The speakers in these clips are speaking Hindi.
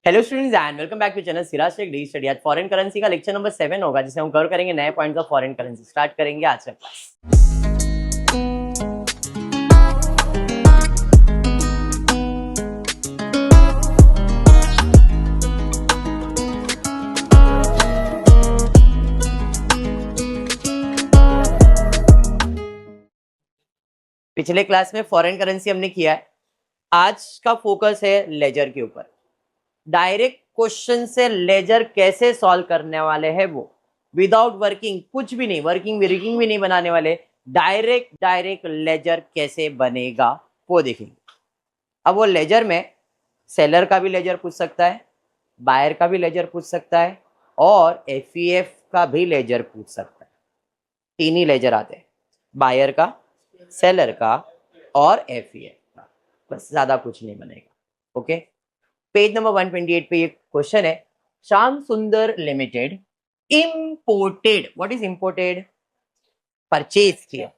Hello students and welcome back to channel Siraj tech daily study. आज फॉरेन करेंसी का लेक्चर नंबर 7 होगा, जिसे हम कवर करेंगे नए points of foreign currency. Start करेंगे आज का क्लास। पिछले क्लास में फॉरेन करेंसी हमने किया है, आज का फोकस है लेजर के ऊपर। डायरेक्ट क्वेश्चन से लेजर कैसे सॉल्व करने वाले हैं वो, विदाउट वर्किंग, कुछ भी नहीं, वर्किंग भी नहीं बनाने वाले, डायरेक्ट लेजर कैसे बनेगा वो देखेंगे। अब वो लेजर में सेलर का भी लेजर पूछ सकता है, बायर का भी लेजर पूछ सकता है और एफईएफ का भी लेजर पूछ सकता है। तीन ही लेजर आते हैं, बायर का, सेलर का और एफईएफ का, बस ज्यादा कुछ नहीं बनेगा। ओके, पेज नंबर 128 पे ये क्वेश्चन है, Shyam Sundar limited imported, what is imported? Purchase किया,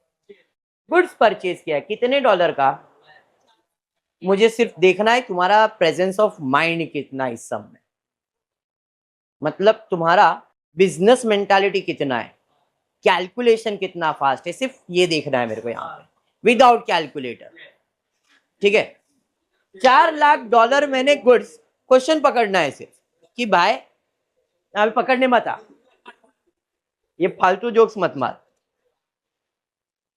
गुड्स परचेज किया, कितने डॉलर का? मुझे सिर्फ देखना है तुम्हारा प्रेजेंस ऑफ माइंड कितना इस सब में, मतलब तुम्हारा बिजनेस मेंटालिटी कितना है, कैलकुलेशन कितना फास्ट है, सिर्फ ये देखना है मेरे को यहाँ पे, विदाउट कैलकुलेटर। ठीक है, 4 लाख डॉलर मैंने गुड्स, क्वेश्चन पकड़ना है सिर्फ कि भाई अभी पकड़ने मत आ, ये फालतू जोक्स मत मार।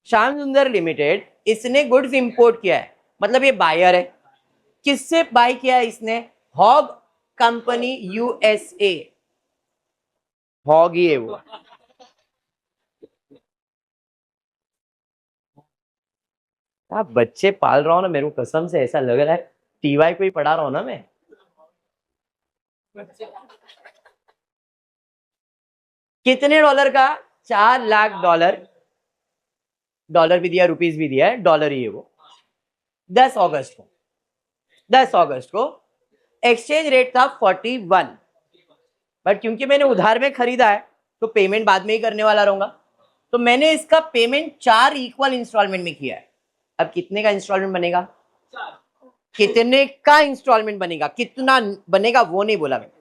श्याम सुंदर लिमिटेड, इसने गुड्स इंपोर्ट किया है, मतलब ये बायर है। किससे बाय किया है इसने? हॉग कंपनी यूएसए, हॉग ही है वो। आप बच्चे पाल रहा हूं ना, मेरे को कसम से ऐसा लग रहा है टीवाई को ही पढ़ा रहा हूं ना मैं। कितने डॉलर का? 4 लाख डॉलर, डॉलर भी दिया, रुपीस भी दिया है, डॉलर ही है वो। 10 अगस्त को एक्सचेंज रेट था 41, बट क्योंकि मैंने उधार में खरीदा है तो पेमेंट बाद में ही करने वाला रहूंगा, तो मैंने इसका पेमेंट 4 इक्वल इंस्टॉलमेंट में किया है। अब कितने का इंस्टॉलमेंट बनेगा? कितने का इंस्टॉलमेंट बनेगा, कितना बनेगा वो नहीं बोला मैंने,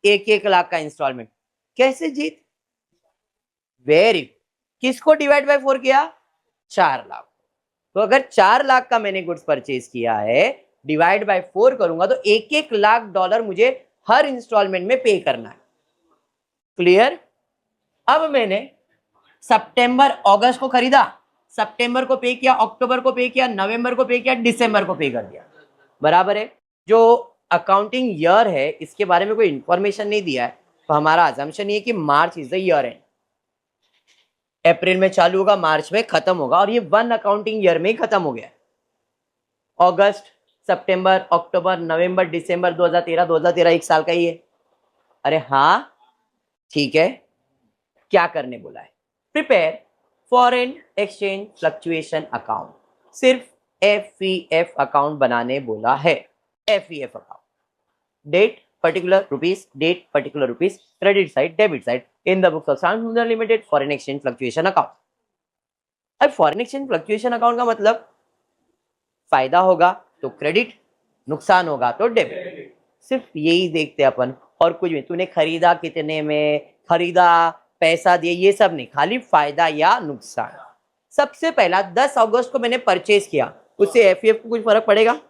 1-1 लाख का इंस्टॉलमेंट। कैसे जीत? वेरी, किसको डिवाइड बाय 4 किया? 4 लाख। तो अगर 4 लाख का मैंने गुड्स परचेज किया है, डिवाइड बाय 4 करूंगा तो 1-1 लाख डॉलर मुझे हर इंस्टॉलमेंट में पे करना है। क्लियर? अब मैंने सितंबर अगस्त को खरीदा, सितंबर को पे किया, अक्टूबर को पे किया, नवंबर को पे किया, दिसंबर को पे कर दिया, बराबर है। जो अकाउंटिंग ईयर है इसके बारे में कोई इंफॉर्मेशन नहीं दिया है, तो हमारा अजम्पशन ये कि मार्च इज द ईयर एंड। अप्रैल में चालू होगा, मार्च में खत्म होगा, और ये 1 अकाउंटिंग ईयर में ही खत्म हो गया। अगस्त, सितंबर, अक्टूबर, नवंबर, दिसंबर 2013 एक साल का ही है। अरे हाँ ठीक है, क्या करने बोला है? Prepare foreign exchange fluctuation account, सिर्फ एफईएफ अकाउंट बनाने बोला है। FEF account, date particular rupees, date particular rupees, credit side, debit side in the books of Shyam Sundar limited foreign exchange fluctuation account. अब फॉरेन एक्सचेंज फ्लक्चुएशन अकाउंट का मतलब फायदा होगा तो क्रेडिट, नुकसान होगा तो डेबिट, सिर्फ यही देखते अपन, और कुछ भी। तूने खरीदा कितने में खरीदा, पैसा दिए, ये सब नहीं, खाली फायदा या नुकसान। सबसे पहला 10 अगस्त को मैंने परचेज किया, उससे एफईएफ को कुछ फर्क पड़ेगा?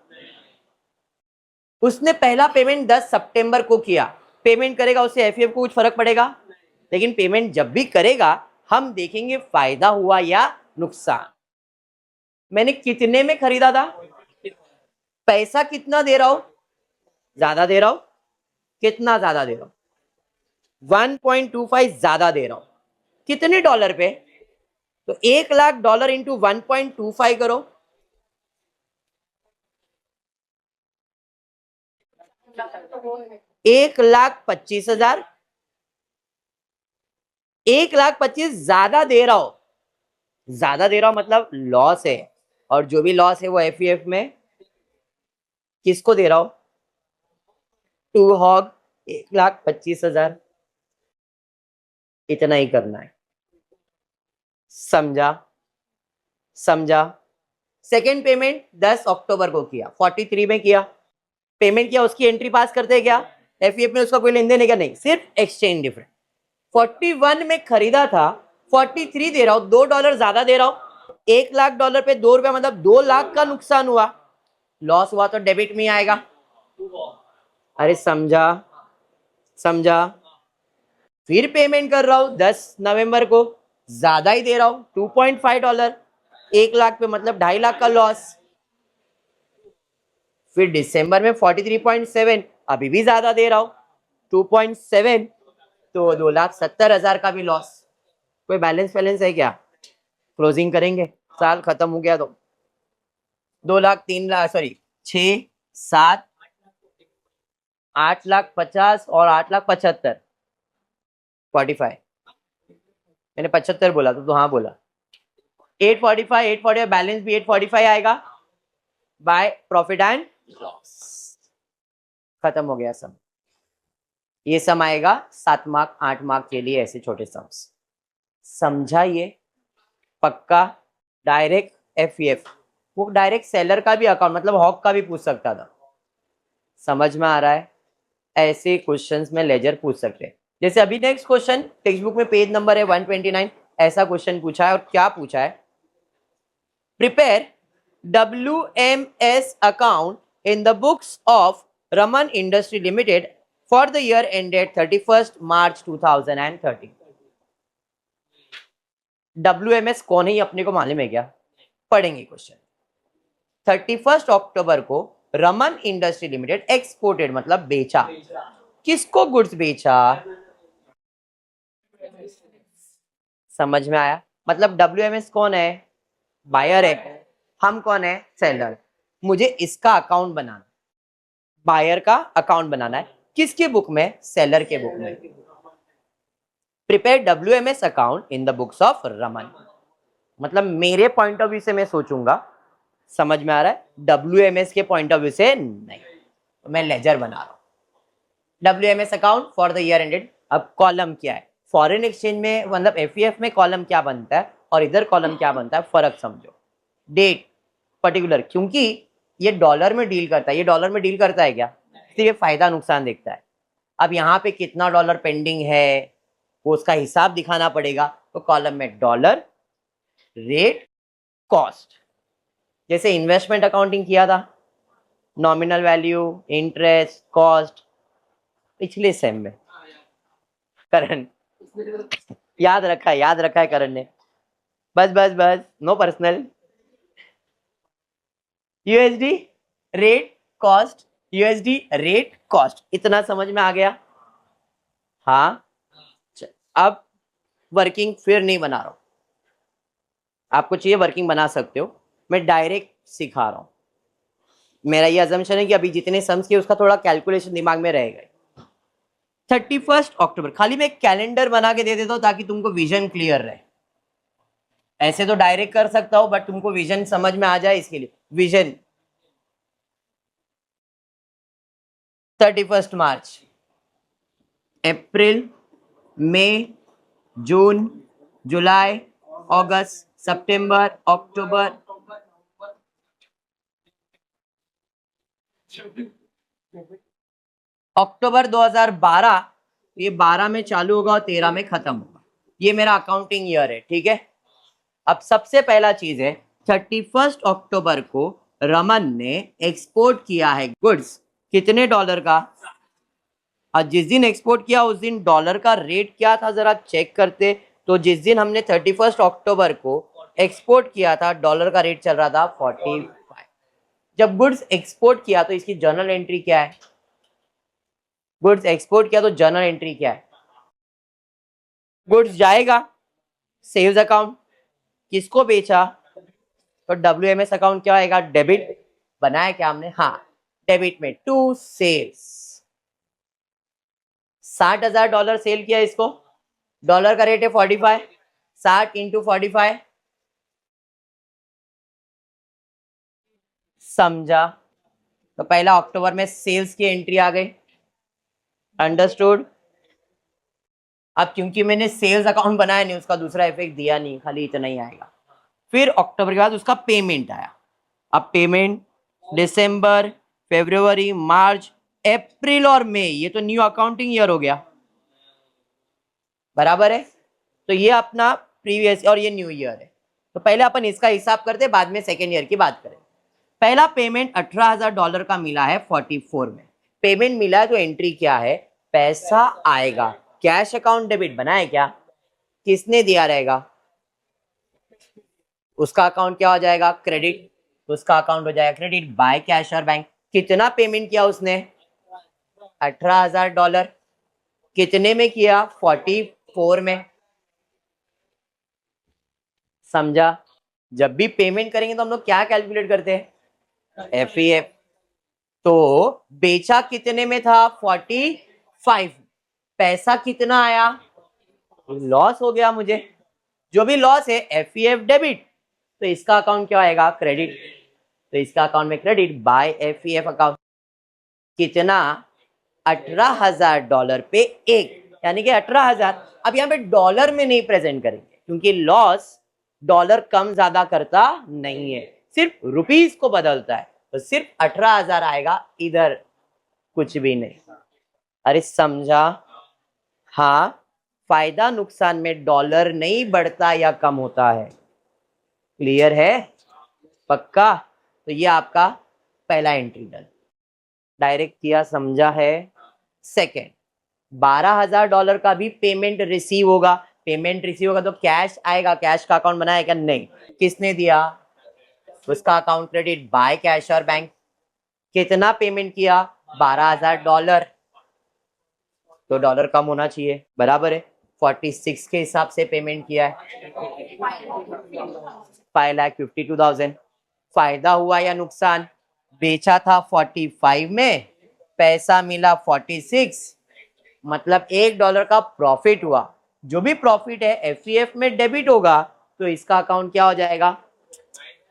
उसने पहला पेमेंट 10 सितंबर को किया, पेमेंट करेगा, उससे एफईएफ को कुछ फर्क पड़ेगा? लेकिन पेमेंट जब भी करेगा हम देखेंगे फायदा हुआ या नुकसान। मैंने कितने में खरीदा था, पैसा कितना दे रहा हूं, ज्यादा दे रहा हूं, कितना ज्यादा दे रहा हूं? 1.25 ज्यादा दे रहा हूं। कितने डॉलर पे? तो 1 लाख डॉलर इंटू 1.25 करो, 1,25,000। 1,25,000 ज्यादा दे रहा हो, ज्यादा दे रहा हो मतलब लॉस है, और जो भी लॉस है वो एफईएफ में किसको दे रहा हो? टू हॉग, 1,25,000। इतना ही करना है, समझा? समझा? सेकेंड पेमेंट 10 अक्टूबर को किया, 43 में किया, पेमेंट किया उसकी एंट्री पास करते हैं क्या? एफईएफ में उसका कोई लेन देन है क्या? नहीं, सिर्फ एक्सचेंज डिफरेंस। 41 में खरीदा था, 43 दे रहा हूं, $2 ज्यादा दे रहा हूं। $1,00,000 पे $2 मतलब 2 लाख का नुकसान हुआ, लॉस हुआ तो डेबिट में आएगा। अरे समझा समझा। फिर पेमेंट कर रहा हूं 10 नवंबर को, ज्यादा ही दे रहा हूं $2.5, 1 लाख पे मतलब 2.5 लाख का लॉस। फिर दिसंबर में 43.7, अभी भी ज्यादा दे रहा हूं 2.7, तो 2,70,000 का भी लॉस। कोई बैलेंस है क्या? क्लोजिंग करेंगे, साल खत्म हो गया तो 2 लाख 3 लाख सॉरी 6 7 8,50,000 और 8,75,000 45। मैंने 75 बोला तो हाँ बोला। 845 बैलेंस भी 845 आएगा बाय प्रॉफिट एंड लॉस। खत्म हो गया सम। ये सम आएगा 7 मार्क 8 मार्क के लिए, ऐसे छोटे सम्स। समझा ये? पक्का? डायरेक्ट एफईएफ, वो डायरेक्ट सेलर का भी अकाउंट मतलब हॉक का भी पूछ सकता था। समझ में आ रहा है? ऐसे क्वेश्चंस में लेजर पूछ सकते हैं। जैसे अभी नेक्स्ट क्वेश्चन टेक्स्ट बुक में पेज नंबर है 129, ऐसा क्वेश्चन पूछा है और क्या पूछा है? Prepare WMS account in the books of Raman Industry Limited for the year ended 31st March 2013। WMS कौन है ये अपने को मालूम है क्या? पढ़ेंगे क्वेश्चन। 31 अक्टूबर को रमन इंडस्ट्री लिमिटेड एक्सपोर्टेड मतलब बेचा, किसको गुड्स बेचा? समझ में आया? मतलब WMS कौन है? बायर है। हम कौन है? सेलर। मुझे इसका अकाउंट बनाना, बायर का अकाउंट बनाना है, किसके बुक में? सेलर के बुक में। Prepare WMS account in the books of Raman, मतलब मेरे पॉइंट ऑफ व्यू से मैं सोचूंगा। समझ में आ रहा है? WMS के पॉइंट ऑफ व्यू से नहीं, तो मैं लेजर बना रहा हूं। WMS account for the year ended. अब कॉलम क्या है? फॉरेन एक्सचेंज में मतलब एफईएफ में कॉलम क्या बनता है और इधर कॉलम क्या बनता है, फर्क समझो। डेट पर्टिकुलर, क्योंकि ये डॉलर में डील करता है, ये डॉलर में डील करता है क्या? तो ये फायदा नुकसान देखता है। अब यहाँ पे कितना डॉलर पेंडिंग है वो उसका हिसाब दिखाना पड़ेगा, तो कॉलम में डॉलर, रेट, कॉस्ट। जैसे इन्वेस्टमेंट अकाउंटिंग किया था, नॉमिनल वैल्यू, इंटरेस्ट, कॉस्ट, पिछले सेम में करण याद रखा है करण ने। बस बस बस, no personal. USD rate cost, USD rate cost, इतना समझ में आ गया? हाँ। अब वर्किंग फिर नहीं बना रहा हूं, आपको चाहिए वर्किंग बना सकते हो, मैं डायरेक्ट सिखा रहा हूं। मेरा ये अजम्पशन है कि अभी जितने सम्स किए उसका थोड़ा कैलकुलेशन दिमाग में रहेगा। 31 अक्टूबर, खाली मैं एक कैलेंडर बना के दे देता हूं ताकि तुमको विजन क्लियर रहे। ऐसे तो डायरेक्ट कर सकता हूं बट तुमको विजन समझ में आ जाए इसके लिए विजन। 31 मार्च, अप्रैल, मई, जून, जुलाई, अगस्त, सितंबर, अक्टूबर, अक्टूबर 2012, ये 12 में चालू होगा और 13 में खत्म होगा। ये मेरा अकाउंटिंग ईयर है, ठीक है। अब सबसे पहला चीज है 31 अक्टूबर को रमन ने एक्सपोर्ट किया है गुड्स, कितने डॉलर का? और जिस दिन एक्सपोर्ट किया उस दिन डॉलर का रेट क्या था जरा चेक करते। तो जिस दिन हमने 31 अक्टूबर को एक्सपोर्ट किया था डॉलर का रेट चल रहा था 45। जब गुड्स एक्सपोर्ट किया तो इसकी जर्नल एंट्री क्या है? गुड्स एक्सपोर्ट किया तो जर्नल एंट्री क्या है? गुड्स जाएगा सेल्स अकाउंट, किसको बेचा? तो WMS अकाउंट क्या आएगा? डेबिट। बनाया क्या हमने? हाँ, डेबिट में टू सेल्स। $60,000 सेल किया इसको, डॉलर का रेट है 45, 60 इंटू 45, समझा? तो पहला अक्टूबर में सेल्स की एंट्री आ गई, अंडरस्टूड? अब क्योंकि मैंने सेल्स अकाउंट बनाया नहीं उसका दूसरा इफेक्ट दिया नहीं, खाली इतना ही आएगा। फिर अक्टूबर के बाद उसका पेमेंट आया। अब पेमेंट दिसंबर, फरवरी, मार्च, अप्रैल और मई, ये तो न्यू अकाउंटिंग ईयर हो गया, बराबर है। तो ये अपना प्रीवियस और ये न्यू ईयर है। तो पहले अपन इसका हिसाब करते, बाद में सेकेंड ईयर की बात करें। पहला पेमेंट $18,000 का मिला है 44 में। पेमेंट मिला है तो एंट्री क्या है, पैसा आएगा। कैश अकाउंट डेबिट बनाए क्या, किसने दिया रहेगा, उसका अकाउंट क्या हो जाएगा, क्रेडिट, उसका अकाउंट हो जाएगा क्रेडिट बाय कैश और बैंक। कितना पेमेंट किया उसने, $18,000। कितने में किया, 44 में। समझा। जब भी पेमेंट करेंगे तो हम लोग क्या कैलकुलेट करते हैं, एफईएफ। तो बेचा कितने में था, 45। पैसा कितना आया, लॉस हो गया मुझे। जो भी लॉस है एफईएफ डेबिट, तो इसका अकाउंट क्या आएगा, क्रेडिट। तो इसका अकाउंट में क्रेडिट बाय एफईएफ अकाउंट। कितना, $18,000 पे एक, यानी कि 18,000। अब यहाँ पे डॉलर में नहीं प्रेजेंट करेंगे क्योंकि लॉस डॉलर कम ज्यादा करता नहीं है, सिर्फ रुपीस को बदलता है। तो सिर्फ 18,000 आएगा इधर, कुछ भी नहीं। अरे समझा। हाँ, फायदा नुकसान में डॉलर नहीं बढ़ता या कम होता है। क्लियर है, पक्का। तो ये आपका पहला एंट्री डन, डायरेक्ट किया, समझा है। सेकेंड, $12,000 का भी पेमेंट रिसीव होगा। पेमेंट रिसीव होगा तो कैश आएगा, कैश का अकाउंट बनाया क्या, नहीं। किसने दिया, उसका अकाउंट क्रेडिट बाय कैश और बैंक। कितना पेमेंट किया, $12,000। तो डॉलर कम होना चाहिए, बराबर है। 46 के हिसाब से पेमेंट किया है, 5,52,000। फायदा हुआ या नुकसान, बेचा था 45 में, पैसा मिला 46, मतलब $1 का प्रॉफिट हुआ। जो भी प्रॉफिट है एफईएफ में डेबिट होगा तो इसका अकाउंट क्या हो जाएगा,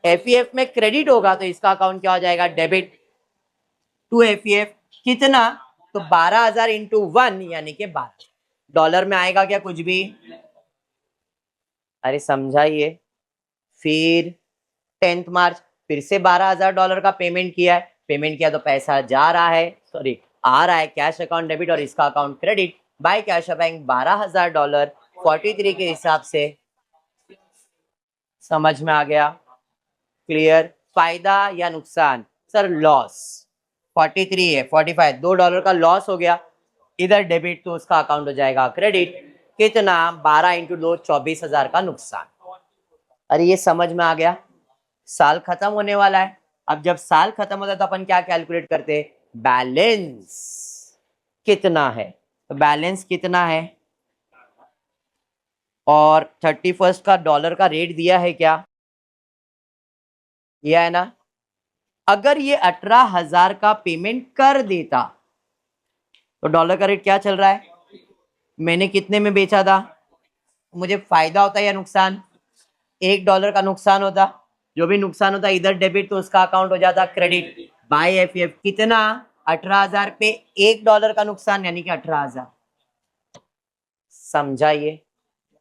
एफईएफ में क्रेडिट होगा तो इसका अकाउंट क्या हो जाएगा, डेबिट टू एफईएफ। कितना, तो 12,000 इंटू 1 यानी कि 12। डॉलर में आएगा क्या कुछ भी, अरे समझाइए। फिर 10 मार्च फिर से $12,000 का पेमेंट किया है। पेमेंट किया तो पैसा जा रहा है, सॉरी आ रहा है, कैश अकाउंट डेबिट और इसका account credit by cash bank. $12,000 43 के हिसाब से, समझ में आ गया, क्लियर। फायदा या नुकसान, सर लॉस। 43 है, 45, $2 का लॉस हो गया, इधर डेबिट तो उसका अकाउंट हो जाएगा क्रेडिट। कितना, 12 इंटू 2 24,000 का नुकसान। अरे ये समझ में आ गया। साल खत्म होने वाला है, अब जब साल खत्म होता है तो अपन क्या कैलकुलेट करते हैं, बैलेंस कितना है। तो बैलेंस कितना है, और 31 का डॉलर का रेट दिया है क्या, यह है ना। अगर ये 18,000 का पेमेंट कर देता तो डॉलर का रेट क्या चल रहा है, मैंने कितने में बेचा था, मुझे फायदा होता या नुकसान, $1 का नुकसान होता। जो भी नुकसान होता इधर डेबिट तो उसका अकाउंट हो जाता क्रेडिट बाय एफईएफ। कितना, 18,000 पे $1 का नुकसान यानी कि 18,000। समझाइए।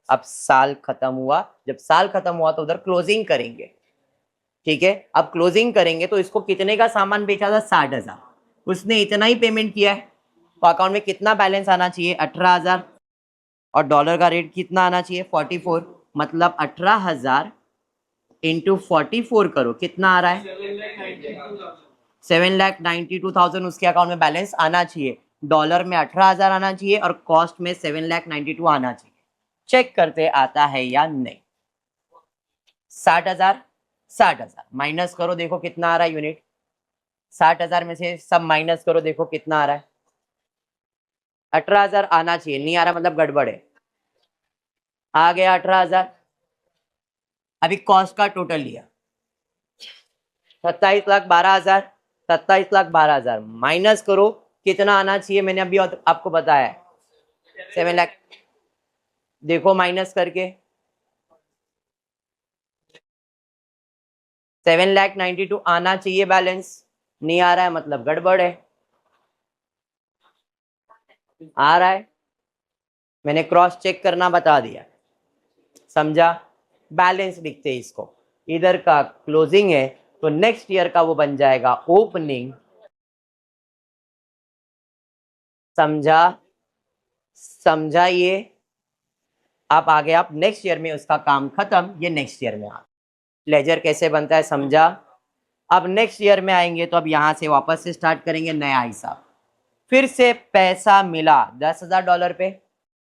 अब साल खत्म हुआ, जब साल खत्म हुआ तो उधर क्लोजिंग करेंगे, ठीक है। अब क्लोजिंग करेंगे तो इसको कितने का सामान बेचा था, 60,000, उसने इतना ही पेमेंट किया है, तो अकाउंट में कितना बैलेंस आना चाहिए, 18,000, और डॉलर का रेट कितना आना चाहिए, 44। मतलब 18,000 इंटू 44 करो, कितना आ रहा है, 7,92,000 उसके अकाउंट में बैलेंस आना चाहिए। डॉलर में 18,000 आना चाहिए और कॉस्ट में 7,92,000 आना चाहिए। चेक करते आता है या नहीं। 60,000 60,000 माइनस करो, देखो कितना आ रहा है यूनिट। 60,000 में से सब माइनस करो, देखो कितना आ रहा है, 18,000 आना चाहिए, नहीं आ रहा मतलब गड़बड़ है। आ गया 18,000। अभी कॉस्ट का टोटल लिया 27,12,000, 27,12,000 माइनस करो, कितना आना चाहिए, मैंने अभी आपको बताया 7 लाख। देखो माइनस करके 7,92,000 आना चाहिए बैलेंस, नहीं आ रहा है मतलब गड़बड़ है। आ रहा है, मैंने क्रॉस चेक करना बता दिया, समझा। बैलेंस लिखते हैं इसको, इधर का क्लोजिंग है तो नेक्स्ट ईयर का वो बन जाएगा ओपनिंग। समझा ये। आप आगे आप नेक्स्ट ईयर में उसका काम खत्म, ये नेक्स्ट ईयर में आप लेजर कैसे बनता है समझा। अब नेक्स्ट ईयर में आएंगे तो अब यहाँ से वापस से स्टार्ट करेंगे नया हिसाब। फिर से पैसा मिला $10,000 पे,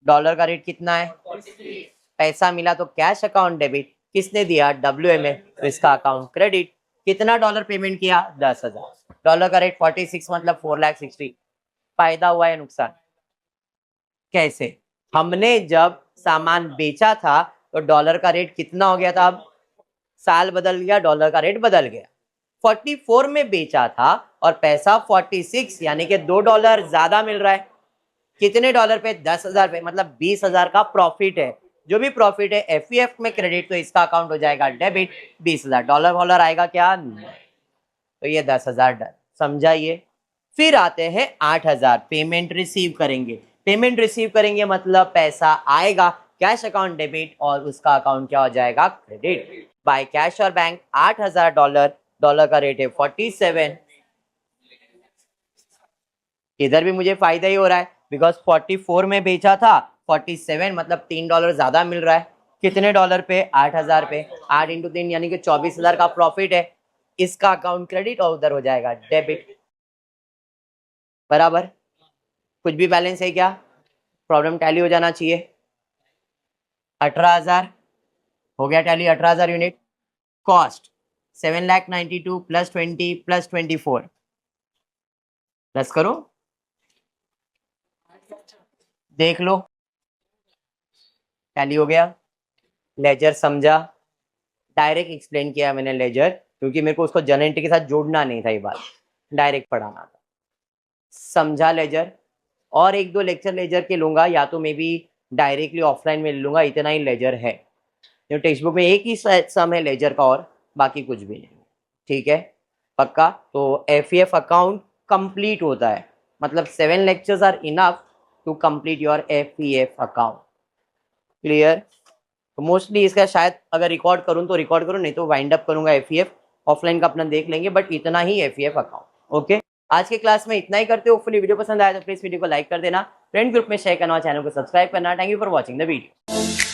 डॉलर का रेट कितना है 46। पैसा मिला तो कैश अकाउंट डेबिट, किसने दिया WMA, तो इसका अकाउंट क्रेडिट। कितना डॉलर पेमेंट किया 10,000, डॉलर का रेट 46 मतलब 4,60,000। फायदा हुआ है नुकसान कैसे, हमने जब सामान बेचा था तो डॉलर का रेट कितना हो गया था, अब साल बदल गया डॉलर का रेट बदल गया। 44 में बेचा था और पैसा 46 यानी कि $2 ज्यादा मिल रहा है। कितने डॉलर पे 10,000 पे, मतलब 20,000 का प्रॉफिट है। जो भी प्रॉफिट है एफईएफ में क्रेडिट, तो इसका अकाउंट हो जाएगा डेबिट। 20,000 डॉलर वॉलर आएगा क्या, तो ये 10,000 डन, समझाइए। फिर आते हैं 8,000, पेमेंट रिसीव करेंगे। पेमेंट रिसीव करेंगे मतलब पैसा आएगा कैश अकाउंट डेबिट और उसका अकाउंट क्या हो जाएगा क्रेडिट। बाय कैश और बैंक $8,000, डॉलर का रेट है 47। इधर भी मुझे फायदा ही हो रहा है बिकॉज 44 में बेचा था, 47 मतलब $3 ज्यादा मिल रहा है। कितने डॉलर पे 8,000 पे, 8 इंटू 3 यानी कि 24,000 का प्रॉफिट है। इसका अकाउंट क्रेडिट और उधर हो जाएगा डेबिट। बराबर, कुछ भी बैलेंस है क्या, प्रॉब्लम टैली हो जाना चाहिए। 18,000 हो गया tally, 18,000 unit. Cost 7,92,000 plus 20 plus 24 plus करो, देख लो टैली हो गया। लेजर समझा, डायरेक्ट एक्सप्लेन किया मैंने लेजर, क्योंकि मेरे को उसको जनरल एंट्री के साथ जोड़ना नहीं था, ये बात डायरेक्ट पढ़ाना था। समझा लेजर, और एक दो लेक्चर लेजर के लूंगा, या तो मे बी डायरेक्टली ऑफलाइन में लूंगा, इतना ही लेजर है। तो टेक्स्ट बुक में एक ही सम है लेजर का और बाकी कुछ भी नहीं, ठीक है पक्का। तो एफईएफ अकाउंट कंप्लीट होता है, मतलब 7 lectures are enough to complete your FEF account. Clear, तो मोस्टली इसका शायद अगर रिकॉर्ड करूं तो रिकॉर्ड करूं, नहीं तो वाइंड अप करूंगा एफईएफ, ऑफलाइन का अपना देख लेंगे, बट इतना ही एफईएफ अकाउंट। ओके, आज के क्लास में इतना ही करते हो। होपफुली वीडियो पसंद आया तो प्लीज वीडियो को लाइक कर देना, फ्रेंड ग्रुप में शेयर करना, चैनल को सब्सक्राइब करना। Thank you for watching the video.